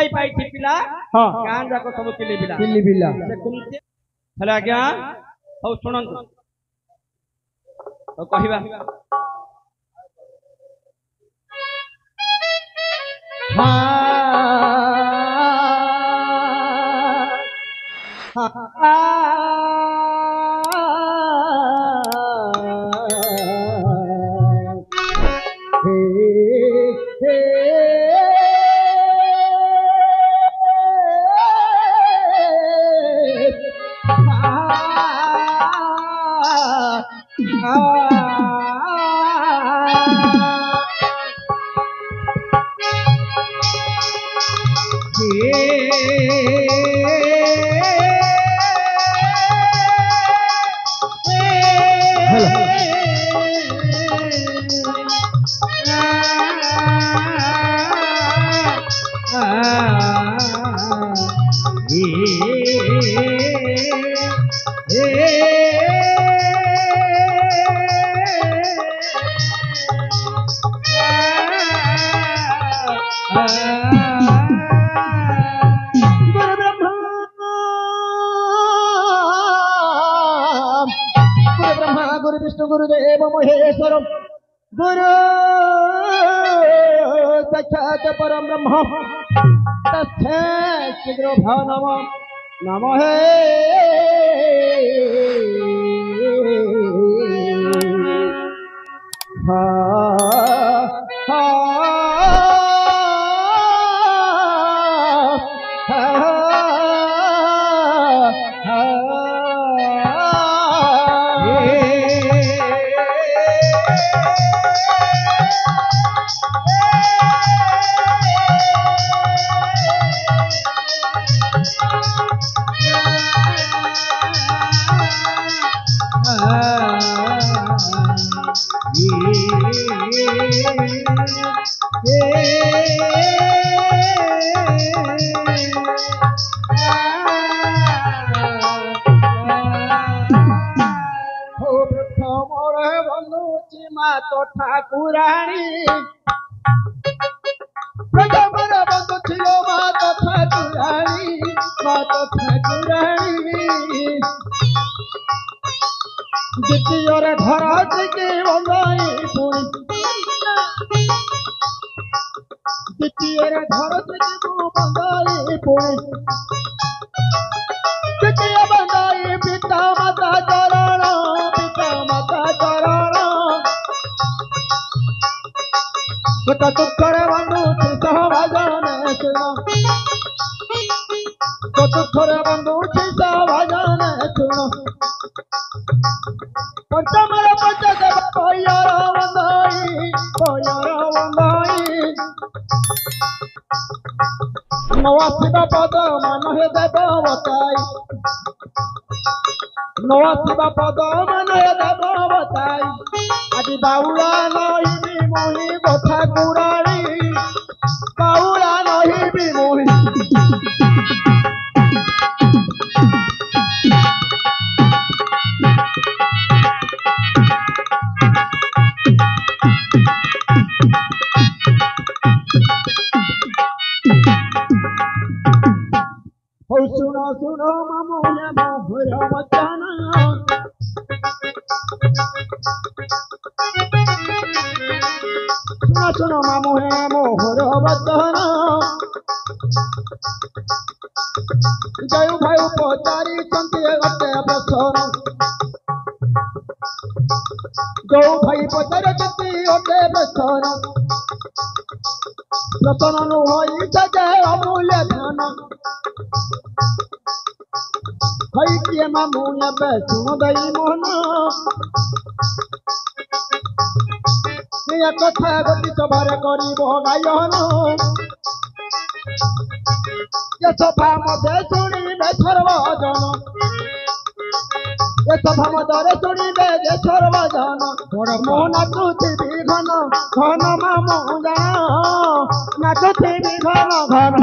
पाई थी पिला हाँ गान जाको सब किली बिला किली हेलो आज्ञा हौ सुनंतु तो कहिबा गुरुदेव महेश्वर गुरु साक्षात परम ब्रह्म तस्मै श्री गुरुभ्यो नमः नमः ठाकुराणी बंधु छिलो मात ठाकुराणी द्वितीय घर থেকে বন্ধাই পুরি দ্বিতীয় ঘর থেকে বন্ধাই পুরি দ্বিতীয় বন্ধাই পিতা মাতা চরণ চতুর্থরে বন্ধু সহভাজনে শুন চতুর্থরে বন্ধু সহভাজনে শুন পঞ্চমরে পঞ্চদেব ভৈর বন্ধাই নয়া শিব পদ মানহে দেবতাই নয়া শিব পদ মানহে দেবতাই আজি বাউলা নহিবি মোহি কথা কুরানি বাউলা নহিবি মোহি सुनो सुनो मामूया मोहर मचाना सुनो सुनो मामूया मोहर मचाना जय भाई पचारी चंदी गटे प्रसन्न जय भाई पचारी चंदी गटे प्रसन्न प्रसन्न होई सजे अमूल्य धन भाई किए मामूया सुन दई मोहन कथा गति सभार गरीब गायन ये सभा मध्य शुणे सर्वजन ये सभा मध्य शुणे सर्वजन मोहन नाचुथी घन घन मामू जान नाचुथी घन घन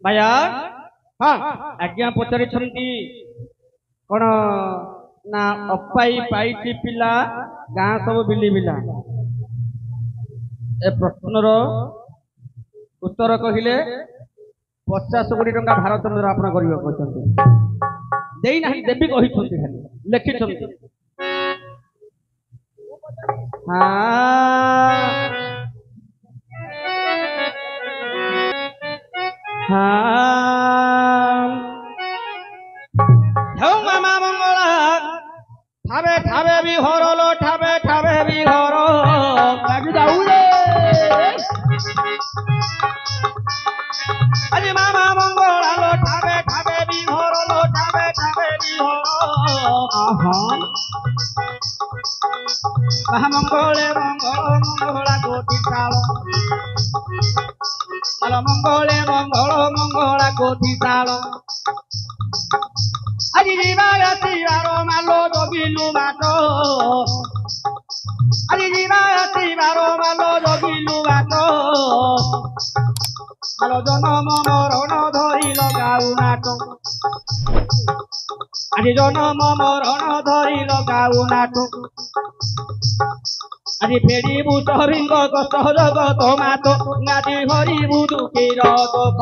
ଆଜ୍ଞା ହଁ ଆଜ୍ଞା ପଚାରିଛନ୍ତି କଣ ନା ଅପାଇ ପାଇଟି ପିଲା ଗାଁ ସବୁ ବିଲିବିଲା। ଏ ପ୍ରଶ୍ନର ଉତ୍ତର କହିଲେ 50 କୋଟି ଟଙ୍କା ଭାରତର ଆପଣ କରିବେ କହିଛନ୍ତି। ଦେଇନାହାନ୍ତି ଦେବୀ କହିଛନ୍ତି ଖାଲି ଲେଖିଛନ୍ତି। ମାମା ମଙ୍ଗଳା ଠାବେ ଠାବେ ବି ହରଲ ଠାବେ ଠାବେ ବି ହର ଲାଗି ଯାଉରେ ଆଜି ମାମା ମଙ୍ଗଳା लो ଠାବେ ଠାବେ ବି ହରଲ ଠାବେ ଠାବେ ବି ହର ମହାମଙ୍ଗଳେ ମଙ୍ଗଳ ମଙ୍ଗଳା କୋଟି ତାଳ ମାଲ ମଙ୍ଗଳେ ମଙ୍ଗଳ ମଙ୍ଗଳା କୋଟି ତାଳ ଆଜି ଯିବା ଆସିବାର ମାଲ ଜଗିଲୁ ବାଟ ଆଜି ଯିବା ଆସିବାର ମାଲ ଜଗିଲୁ ବାଟ ମାଲ ଜନମ ମରଣ ଧରି ଲଗାଉ ନାଟ ଆଜି ଜନମ ମରଣ ଧରି ଲଗାଉ ନାଟ ଆଜି ଫେରିବୁ ସରିଙ୍ଗ ସହଜଗତ ମାତ ଆଜି ହରିବୁ ଦୁଃଖୀର ଦୁଃଖ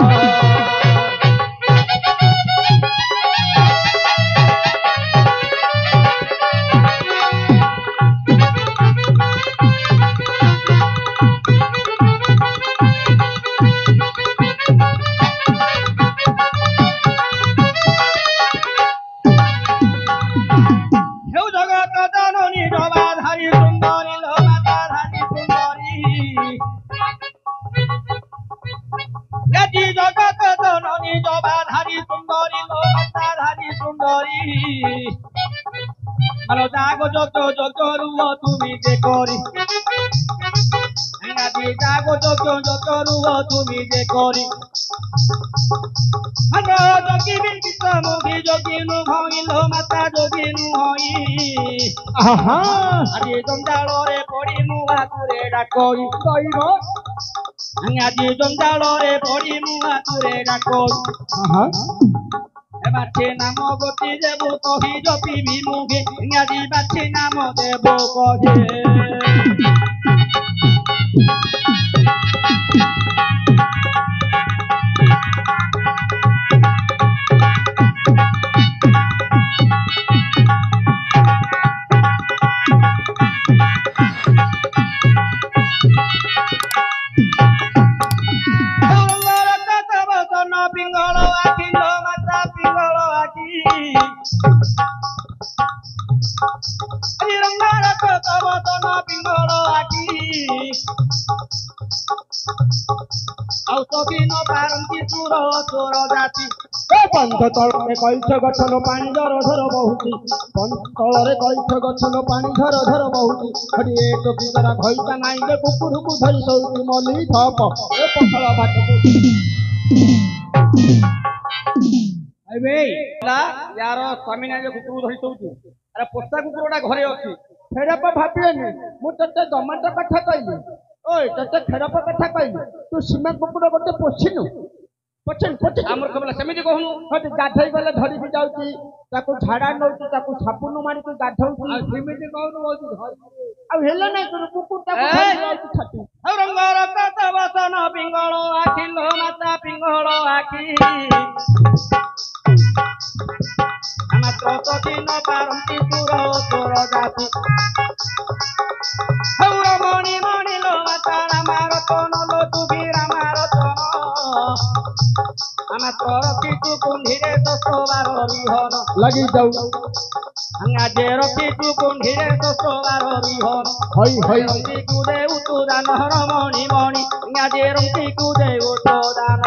जागो जोग्य जोग्य रुह तुमी जे करी जागो जोग्य जोग्य रुह तुमी जे करी जोगी मुखी जोगी नु भइलो माता जोगी नु हई আজি জঞ্জালরে পড়ি মুয়া তুরে ডাকই কইব আজি জঞ্জালরে পড়ি মুয়া তুরে ডাকই বাছে নাম গতি দেব কহি জপিবি মুখে আজি বাছে নাম দেব কহে पिंगल आखिल माता पिंगल आखि रंगार कवतन पिंगल आखि औषधि न पारंती सुर चोर जाति बंध तले कैछ गछन पानी धर धर बहुती बंध तले कैछ गछन पानी धर धर बहुती हरि ए टोकी जरा भइता नाइ दे कुकुर को धरि सौती मली थप ए पखल भात अबे यार स्वामी ना जो कुकुर धरि सौती अरे पोस्ता कुकुरटा घरे अछि फेरप भाबिएनी मु तते जमाट कथा कहली ओय तते फेरप कथा कहली तू सीमा कुकुर गोटे पोछिनु पछन पछ हमर कबला समिति कहनु हटे गाधई गले धरि भी जाउती ताको झाडा नउती ताको सापुन मारी के गाधौती आ समिति कहनु बहुत धरि आ हेले नै तो कुकुर ताको धरि जाउती छाती रंगार कत वसन पिंगल आखिल माता पिंगल आखि मात्र दिन पारंती सुर तोर जाति मणि मणि लो माता रामार तन लो तू भी रामार तन मात्र रखी तू कुंढीरे 10 12 बिहन लगी जाऊ आजे रखी तू कुंढीरे 10 12 बिहन हई हई रंगी कु देउ तू दान हर मणि मणि आजे रंगी कु देउ तो दान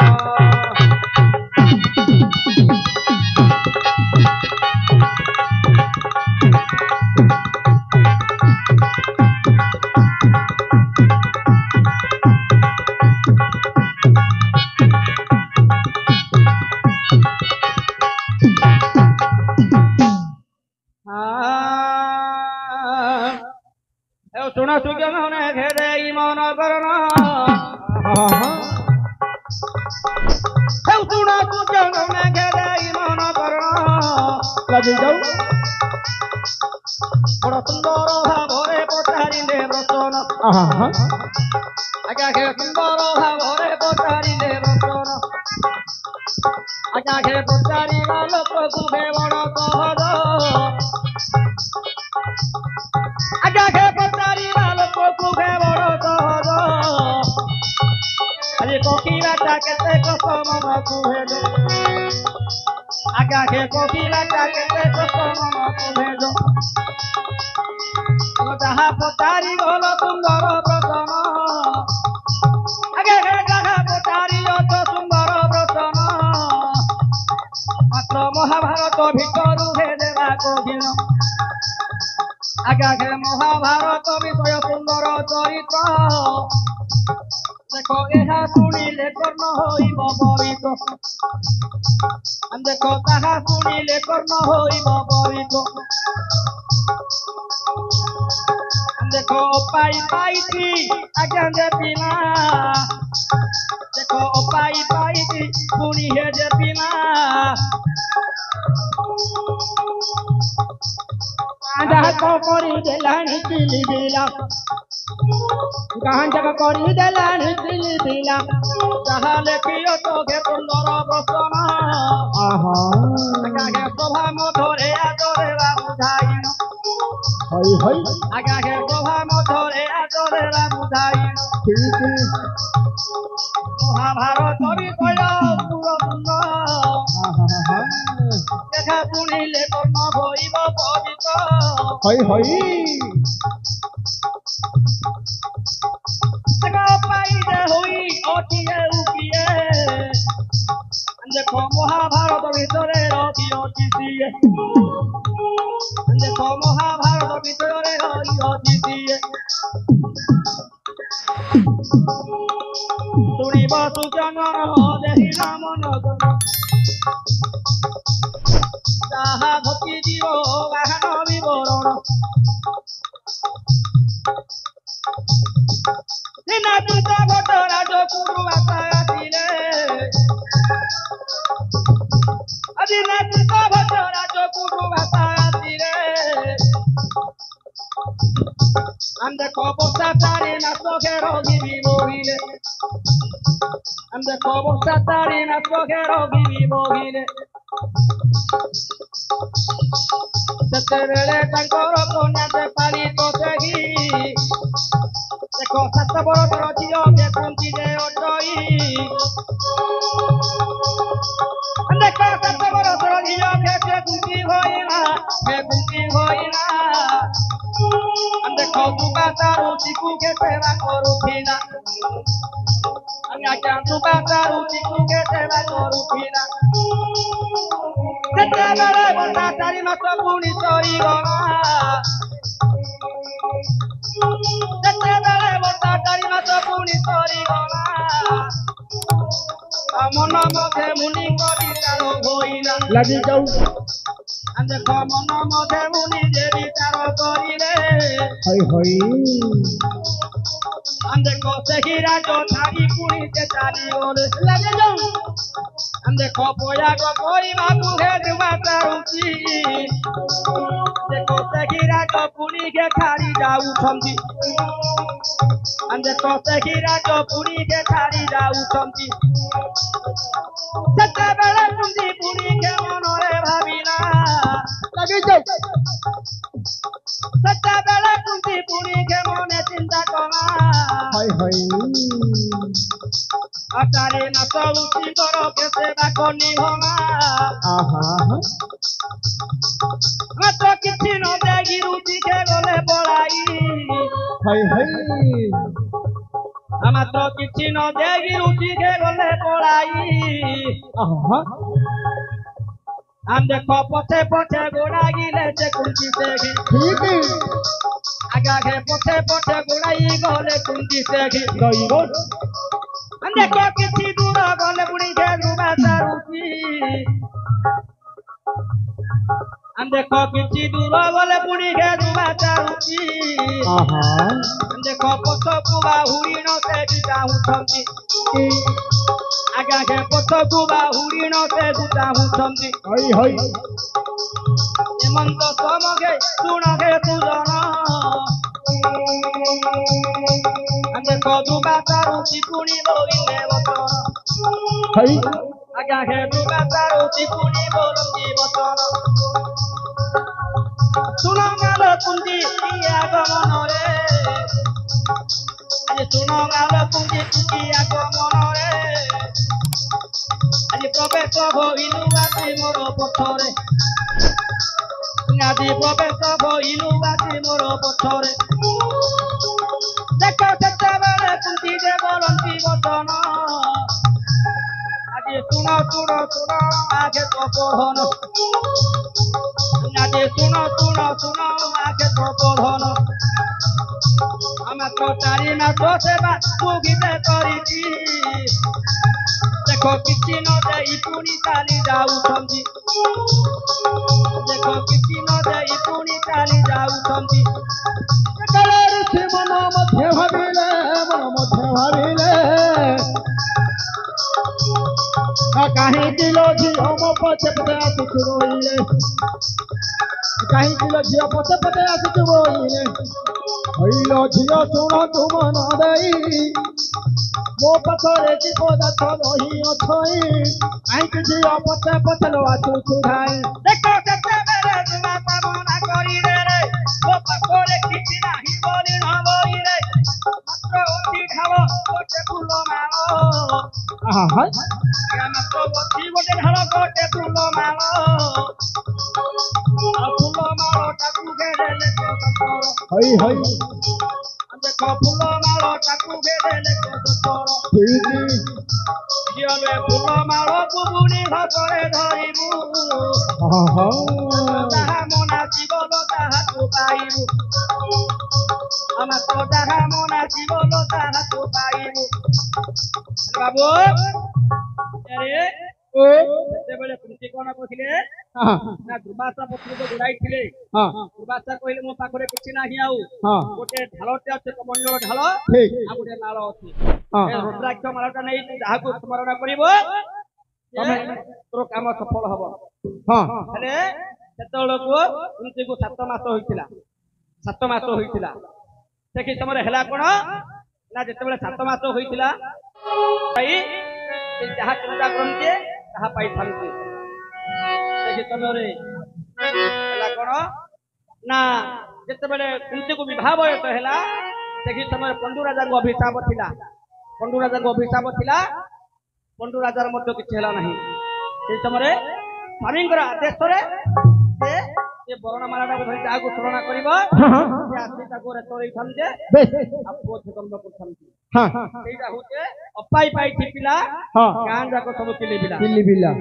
सुना सुख मन घेरे मन करना ଆଉ ଶୁଣ ସୂର୍ଯ୍ୟ ମେଘରେ ମନ କରଣ ଲାଗି ଯାଉ ବଡ଼ ସୁନ୍ଦର ଭାବରେ ପଚାରିଲେ ରତନ ଆଜ୍ଞା ହେ ସୁନ୍ଦର ଭାବରେ ପଚାରିଲେ ରତନ ଆଜ୍ଞା ହେ ପଚାରିବା ଲୋକକୁ ହେ ବଡ଼ ସହଜ ଆଜ୍ଞା ହେ ପଚାରିବା ଲୋକକୁ ହେ ବଡ଼ ସହଜ ଆଜି କୋକିଲାଟା କେତେ କଷ୍ଟ ମନକୁ ଭେଜ ଆଜ୍ଞା ହେ କୋକିଲାଟା କେତେ କଷ୍ଟ ମନକୁ ଭେଜ ଯାହା ପଚାରି ଗଲ ସୁନ୍ଦର ପ୍ରସନ ଆଜ୍ଞା ହେ ଯାହା ପଚାରି ଅଛ ସୁନ୍ଦର ପ୍ରସନ ମାତ୍ର ମହାଭାରତ ଭିତରୁ ହେ ଦେବା କଠିନ ଆଜ୍ଞା ହେ ମହାଭାରତ ବିଷୟ ସୁନ୍ଦର ଚରିତ୍ର ଦେଖ ଏହା ଶୁଣିଲେ କର୍ଣ୍ଣ ହୋଇବ ବରିତ ଦେଖ ତାହା ଶୁଣିଲେ କର୍ଣ୍ଣ ହୋଇବ ବରିତ ଦେଖ ଅପାଇ ପାଇଛି ଆଜ୍ଞା ଯେ ପିଲା ଦେଖ ଅପାଇ ପାଇଛି ପୁଣି ହେ ଯେ ପିଲା ଯାକ କରିଦେଲାଣି ଚିଲିବିଲା ଗାଁ ଯାକ କରିଦେଲାଣି ଚିଲିବିଲା ଯାହା ଲେଖିଅ ତୋକେ ସୁନ୍ଦର ପ୍ରଶ୍ନ ଆଜ୍ଞା ହେ ସଭା ମଧ୍ୟରେ ଆଦରେବା ବୁଝାଇନ ଆଜ୍ଞା ହେ ସଭା ମଧ୍ୟରେ ଆଦରେବା ବୁଝାଇନ ମହାଭାରତ ବିଷୟ ସୁରସୁନ୍ଦ দেখা শুনিলে কর্ণ হইব পবিত পাইলে হই অটিয়ে উকিয়ে দেখো মহাভারত ভিতরে রবি অতিথিয়ে দেখো মহাভারত ভিতরে রবি অতিথিয়ে শুনিব সুজন দেহি মন যাহা ঘটি দিব গাহান বিবরণ নাচিত ভট রাজপুরু বাসা আসিলে আজি নাচিত ভট রাজপুরু বাসা আসিলে আন্দে কবসা তারি নাচ ঘের গিবি বহিলে আন্দে কবসা তারি নাচ ঘের গিবি বহিলে ସେତେବେଳେ ତାଙ୍କର କନ୍ୟାଟେ ପାଳିତ ଦେହି ଦେଖ 7 ବର୍ଷର ଝିଅ ଦେଖୁଥିଲେ ଅଟଇ ଦେଖ 7 ବର୍ଷର ଝିଅ ଦେଖୁଛି ହୋଇଲା ଦେଖ ତୁବା ତାରୁ ଚିକୁ କେତେବା କରୁଥିଲା ଆଜ୍ଞା ତୁବା ତାରୁ ଚିକୁ କେତେବା କରୁଥିଲା ସେତେବେଳେ ବର୍ଷା 4 ମାସ ପୁଣି ସରିଗଲା ସେତେବେଳେ ବର୍ଷା 4 ମାସ ପୁଣି ସରିଗଲା ମନ ମଧ୍ୟରେ ମୁନି କରି ତାର ହୋଇଲା ଲାଗି ଯାଉ ଦେଖ ମନ ମଧ୍ୟରେ ମୁନି ଯେ ବିଚାର କରିଲେ ଦେଖ ସେହି ରାଜ ଛାଡ଼ି ପୁଣି ସେ ଚାଲିଗଲେ ଲାଗି ଯାଉ ଦେଖ ପ୍ରୟାଗ କରିବାକୁ ହେବା ଚାହୁଁଛି ଦେଖ ସେହି ରାଜ ପୁଣିକେ ଛାଡ଼ି ଯାଉଛନ୍ତି ଦେଖ ସେହି ରାଜ ପୁଣିକେ ଛାଡ଼ି ଯାଉଛନ୍ତି ସେତେବେଳେ କୁନ୍ତି ପୁଣିକେ ମନରେ ଭାବିଲା ସେତେବେଳେ କୁନ୍ତି ପୁଣିକେ ମନେ ଚିନ୍ତା କଲା আচারে নাচ উঠি বড় কেসে বাকনি ভলা মাত্র কিছু ন দেখি রুচিকে গলে পড়াই মাত্র কিছু ন দেখি রুচিকে গলে পড়াই আম দেখো পথে পথে গোড়াইলে যে কুঞ্চি সেঘি আগাঘে পথে পথে গোড়াই গলে কুঞ্চি সেঘি দেখো কিছু দূর গলে বুড়ি ঘেরুবা চারুচি দেখো কিছু দূর গলে বুড়ি ঘেরুবা চারুচি দেখো পথକୁ ବାହୁଡ଼ି ନ ସେଠି ଚାହୁଁଛନ୍ତି ଆଜ୍ଞା ହେ ପଛକୁ ବାହୁଡ଼ି ନ ସେ ଚାହୁଁଛନ୍ତି ହଇ ହଇ ହେମନ୍ତ ସମଘେ ଶୁଣ ହେ ପୂରଣ ଆଜ୍ଞା କଦୁବା ଚାରୁଛି ପୁଣି ବୋଇଲେ ବଚନ ହଇ ଆଜ୍ଞା ହେ ଦୁବା ଚାରୁଛି ପୁଣି ବୋଲନ୍ତି ବଚନ ଶୁଣ ଗାଲ କୁଞ୍ଜି ଆଗମନରେ ଆଜି ଶୁଣ ଗାଲ କୁଞ୍ଜି ଆଗମନରେ ଆଜି ପ୍ରବେଶ ଭଇଲୁ ଆଜି ମୋର ପଥରେ ଆଜି ପ୍ରବେଶ ଭଇଲୁ ଆଜି ମୋର ପଥରେ ଦେଖ ସେତେବେଳେ କୁନ୍ତି ଯେ ବୋଲନ୍ତି ବଚନ ଆଜି ଶୁଣ ଶୁଣ ଶୁଣ ଆଗେ ତ ପଢ଼ନ ଆଜି ଶୁଣ ଶୁଣ ଶୁଣ ଆଗେ ତ ପଢ଼ନ ମାତ୍ର 4 ମାସ ସେବା ମୁଁ ଗୀତେ କରିଛି ଦେଖ କିଛି ନ ଦେଇ ପୁଣି ଚାଲି ଯାଉଛନ୍ତି ଦେଖ କିଛି ନ ଦେଇ ପୁଣି ଚାଲି ଯାଉଛନ୍ତି ଋଷି ମନ ମଧ୍ୟ ଭାବିଲେ କାହିଁକି ଲୋ ଝିଅ ମୋ ପଛେ ପଛେ ଆସୁଛୁ ବୋଇଲେ କାହିଁକି ଲୋ ଝିଅ ପଛେ ପଛେ ଆସୁଛୁ ବୋଇଲେ ହଇଲୋ ଝିଅ ଶୁଣ ତୁ ମନ ଦେଇ ମୋ ପଛରେ ଜୀବଦାସ ରହି ଅଛଇ କାହିଁକି ଝିଅ ପଛେ ପଛେ ଲୋ ଆସୁଛୁ ଧାଇ ଦେଖ ସେତେବେଳେ ତୁମା କାମନା କରିଦେଲେ ମୋ ପାଖରେ କିଛି ନାହିଁ ବୋଲି ନ ବୋଇଲେ ମାତ୍ର ଅତି ଢାଳ ଗୋଟେ ଫୁଲ ମାଳ ମାତ୍ର ଅଛି ଗୋଟେ ଢାଳ ଗୋଟେ ଫୁଲ ମାଳ ଫୁଲ ମାଳଟାକୁ ଘେରେଲେ ହଇ ହଇ ଦେଖ ଫୁଲ ମାଳଟାକୁ ଘେରେଲେ ଝିଅରେ ଫୁଲ ମାଳକୁ ବୁଣି ଘରେ ଧରିବୁ ଯାହା ମନା ଜୀବନ ତାହାକୁ ପାଇବୁ ମାତ୍ର ଯାହା ମନା ଜୀବନ ତାହାକୁ ପାଇବୁ ବାବୁ ସେତେବେଳେ କୁନ୍ତି କଣ କହିଲେ ନା ଦୁର୍ବାସା ପତ୍ରକୁ ଘୋଡ଼ାଇଥିଲେ ଦୁର୍ବାସା କହିଲେ ମୋ ପାଖରେ କିଛି ନାହିଁ ଆଉ ଗୋଟେ ଢାଳଟେ ଅଛି କମଣ୍ଡଳ ଢାଳ ଆଉ ଗୋଟେ ନାଳ ଅଛି ରୁଦ୍ରାକ୍ଷ ମାଳଟା ନେଇ ଯାହାକୁ ସ୍ମରଣ କରିବ ତୋର କାମ ସଫଳ ହବ ହେଲେ ସେତେବେଳକୁ କୁନ୍ତୀକୁ 7 ମାସ ହୋଇଥିଲା 7 ମାସ ହୋଇଥିଲା ସେଠି ସମୟରେ ହେଲା କଣ ନା ଯେତେବେଳେ 7 ମାସ ହୋଇଥିଲା ଯାହା ଚିନ୍ତା କରନ୍ତି ତାହା ପାଇଥାନ୍ତି ସେହି ସମୟରେ ହେଲା କଣ ନା ଯେତେବେଳେ କୁନ୍ତୀକୁ ବିବାହ ବୟସ ହେଲା ସେହି ସମୟରେ ପଣ୍ଡୁ ରାଜାଙ୍କ ଅଭିଶାପ ଥିଲା ପଣ୍ଡୁ ରାଜାଙ୍କ ଅଭିଶାପ ଥିଲା ପଣ୍ଡୁ ରାଜାର ମଧ୍ୟ କିଛି ହେଲା ନାହିଁ ସେହି ସମୟରେ ସ୍ୱାମୀଙ୍କର ଆଦେଶରେ ସେ ବରଣମାଳାଟାକୁ ଧରି ଯାହାକୁ ତୁଳନା କରିବ ସେ ଆସି ତାକୁ ରେତରେଇଥାନ୍ତି ଆଉ ପୁଅ ଜନ୍ମ କରିଥାନ୍ତି ସେଇଟା ହଉଛି ଅପାଇ ପାଇଛି ପିଲା ଗାଁ ଯାକ ସବୁ କିଲିବିଲା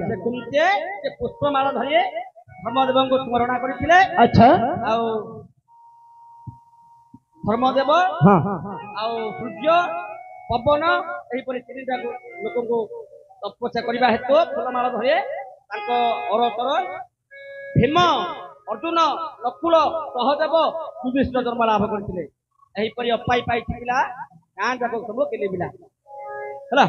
ସେ କୁନ୍ତି ସେ ପୁଷ୍ପମାଳ ଧରି ଧର୍ମଦେବଙ୍କୁ ସ୍ମରଣ କରିଥିଲେ ଆଉ ଧର୍ମଦେବ ଆଉ ସୂର୍ଯ୍ୟ ପବନ ଏହିପରି 3ଟା ଲୋକଙ୍କୁ ତପସ୍ୟା କରିବା ହେତୁ ଫୁଲମାଳ ଧରି ତାଙ୍କ ଅରତର ଭୀମ ଅର୍ଜୁନ ନକୁଳ ସହଦେବ ଯୁଧିଷ୍ଠିର ଜନ୍ମ ଲାଭ କରିଥିଲେ ଏହିପରି ଅପାଇ ପାଇଛି ପିଲା ଗାଁ ଯାକ ସବୁ କିଲିବିଲା ହେଲା